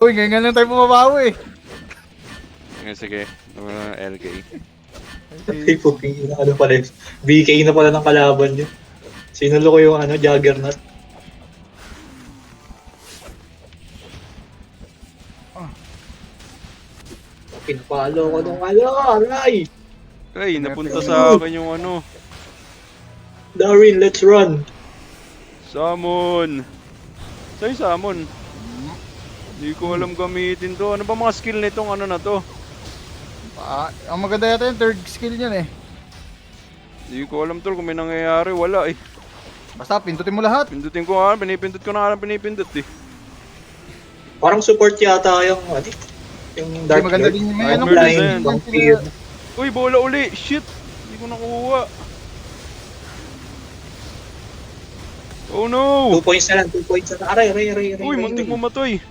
Uy, ngayon lang tayo bumabawi eh. Sige. LK. Ay, puking ina, ano pala yun? BK na pala ng kalaban yun. Sinulo ko yung Juggernaut. Pinapalo ko nung aray! Ay, napunta sa akin yung Darwin, let's run! Summon! Sa'yo summon? Hindi ko alam gamitin to. Ano ba mga skill nitong na to? Ang maganda yata yung third skill niyan eh. Hindi ko alam tol kung may nangyayari. Wala eh. Basta pindutin mo lahat. Pindutin ko nga, pinipindot ko na nga pinipindot eh. Parang support yata yung, yung Dark Maganda Lord. din yung Dark ano Lord blind. design. Vampire. Uy, bola uli! Shit! Hindi ko nakuha. Oh no! 2 points na lang, 2 points na lang. Aray. Uy, muntik mo matoy.